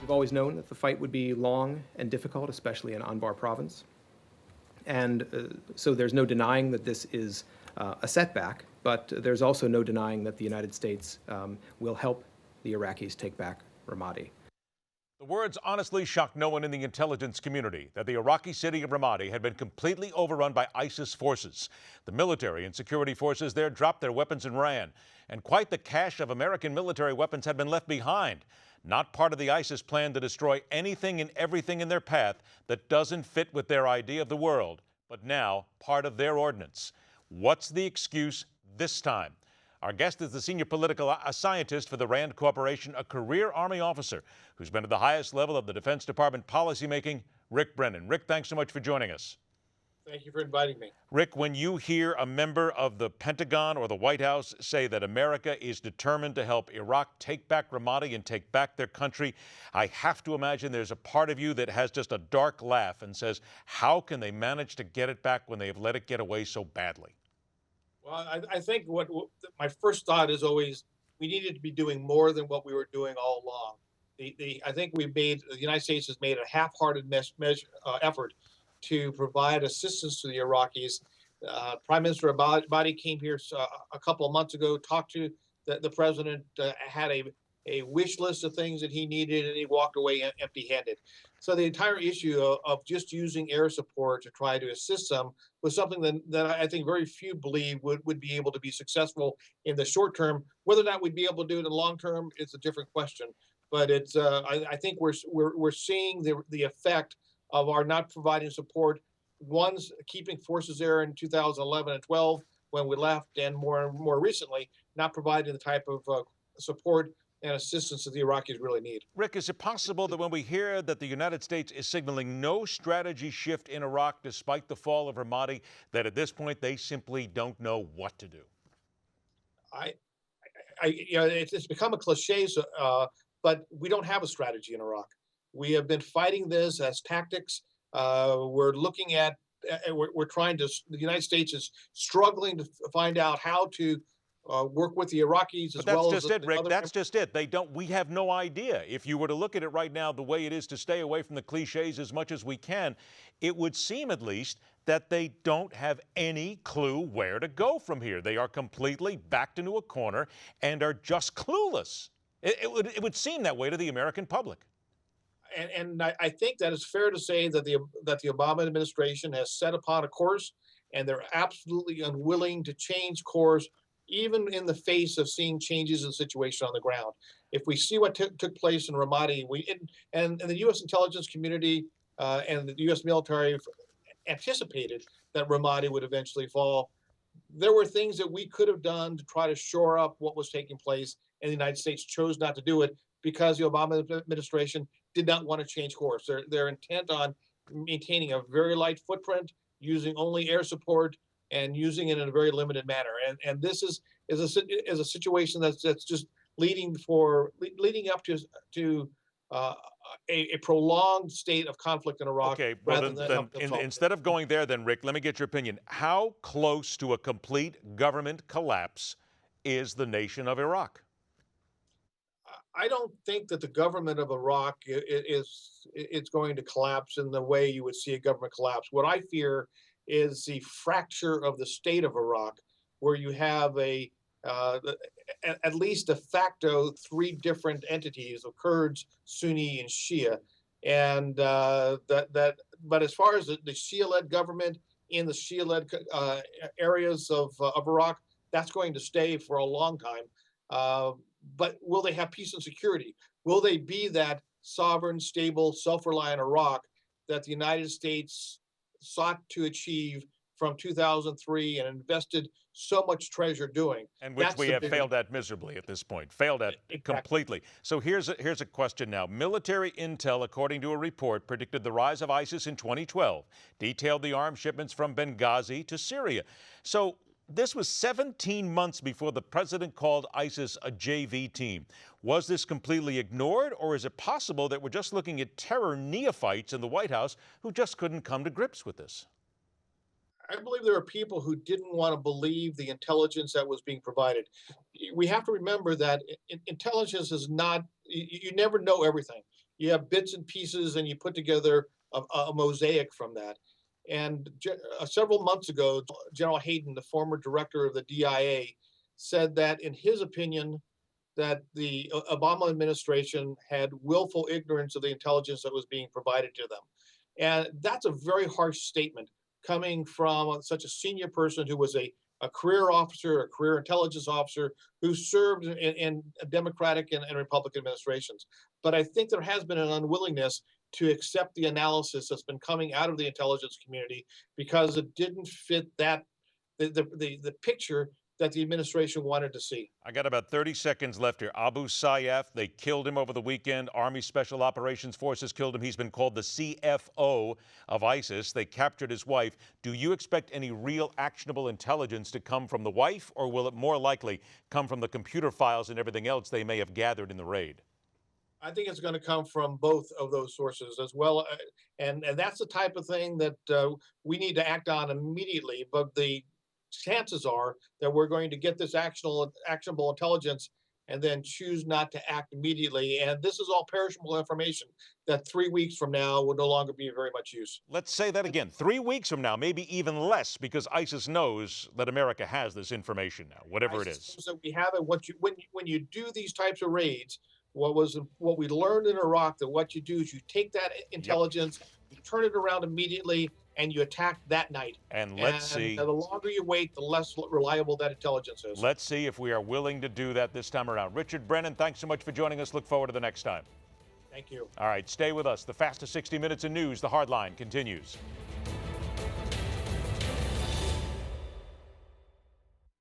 We've always known that the fight would be long and difficult, especially in Anbar province. And so there's no denying that this is a setback, but there's also no denying that the United States will help the Iraqis take back Ramadi. The words honestly shocked no one in the intelligence community that the Iraqi city of Ramadi had been completely overrun by ISIS forces. The military and security forces there dropped their weapons and ran. And quite the cache of American military weapons had been left behind. Not part of the ISIS plan to destroy anything and everything in their path that doesn't fit with their idea of the world, but now part of their ordinance. What's the excuse this time? Our guest is the senior political scientist for the RAND Corporation, a career Army officer who's been at the highest level of the Defense Department policymaking, Rick Brennan. Rick, thanks so much for joining us. Thank you for inviting me. Rick, when you hear a member of the Pentagon or the White House say that America is determined to help Iraq take back Ramadi and take back their country, I have to imagine there's a part of you that has just a dark laugh and says, how can they manage to get it back when they have let it get away so badly? Well, I think what my first thought is always we needed to be doing more than what we were doing all along. I think the United States has made a half-hearted effort to provide assistance to the Iraqis. Prime Minister Ramadi came here a couple of months ago, talked to the president, had a wish list of things that he needed, and he walked away empty-handed. So the entire issue of just using air support to try to assist them was something that I think very few believe would be able to be successful in the short term. Whether or not we'd be able to do it in the long term is a different question. But it's I think we're seeing the effect of our not providing support. One's keeping forces there in 2011 and 12 when we left, and more recently, not providing the type of support and assistance that the Iraqis really need. Rick, is it possible that when we hear that the United States is signaling no strategy shift in Iraq despite the fall of Ramadi, that at this point they simply don't know what to do? It's become a cliche, but we don't have a strategy in Iraq. We have been fighting this as tactics. We're looking at, we're trying to, the United States is struggling to find out how to work with the Iraqis as well as. That's just it, Rick. That's just it. We have no idea. If you were to look at it right now, the way it is to stay away from the cliches as much as we can, it would seem at least that they don't have any clue where to go from here. They are completely backed into a corner and are just clueless. It would seem that way to the American public. And I think that it's fair to say that the Obama administration has set upon a course, and they're absolutely unwilling to change course, even in the face of seeing changes in the situation on the ground. If we see what took place in Ramadi, and the U.S. intelligence community and the U.S. military anticipated that Ramadi would eventually fall, there were things that we could have done to try to shore up what was taking place, and the United States chose not to do it because the Obama administration did not want to change course. They're intent on maintaining a very light footprint, using only air support, and using it in a very limited manner. And this is a situation that's just leading up to a prolonged state of conflict in Iraq. Okay, well, instead of going there, then, Rick, let me get your opinion. How close to a complete government collapse is the nation of Iraq? I don't think that the government of Iraq is going to collapse in the way you would see a government collapse. What I fear is the fracture of the state of Iraq, where you have at least de facto 3 different entities of Kurds, Sunni, and Shia. And but as far as the Shia-led government in the Shia-led areas of Iraq, that's going to stay for a long time. But will they have peace and security? Will they be that sovereign, stable, self-reliant Iraq that the United States sought to achieve from 2003 and invested so much treasure doing? And which we have failed at miserably at this point, failed at completely. So here's a question now. Military intel, according to a report, predicted the rise of ISIS in 2012, detailed the arms shipments from Benghazi to Syria. So this was 17 months before the president called ISIS a JV team. Was this completely ignored, or is it possible that we're just looking at terror neophytes in the White House who just couldn't come to grips with this? I believe there are people who didn't want to believe the intelligence that was being provided. We have to remember that intelligence is not, you never know everything. you have bits and pieces and you put together a mosaic from that. And several months ago, General Hayden, the former director of the DIA, said that in his opinion, that the Obama administration had willful ignorance of the intelligence that was being provided to them. And that's a very harsh statement coming from such a senior person who was a career officer, a career intelligence officer who served in Democratic and Republican administrations. But I think there has been an unwillingness to accept the analysis that's been coming out of the intelligence community because it didn't fit the picture that the administration wanted to see. I got about 30 seconds left here. Abu Sayyaf, they killed him over the weekend. Army Special Operations Forces killed him. He's been called the CFO of ISIS. They captured his wife. Do you expect any real actionable intelligence to come from the wife, or will it more likely come from the computer files and everything else they may have gathered in the raid? I think it's going to come from both of those sources as well. And that's the type of thing that we need to act on immediately. But the chances are that we're going to get this actionable intelligence and then choose not to act immediately. And this is all perishable information that 3 weeks from now will no longer be of very much use. Let's say that again. 3 weeks from now, maybe even less, because ISIS knows that America has this information now, whatever it is. So we have it. When you do these types of raids, what we learned in Iraq, that what you do is you take that intelligence, you turn it around immediately, and you attack that night. And let's see. The longer you wait, the less reliable that intelligence is. Let's see if we are willing to do that this time around. Richard Brennan, thanks so much for joining us. Look forward to the next time. Thank you. All right, stay with us. The fastest 60 minutes in news, The Hardline, continues.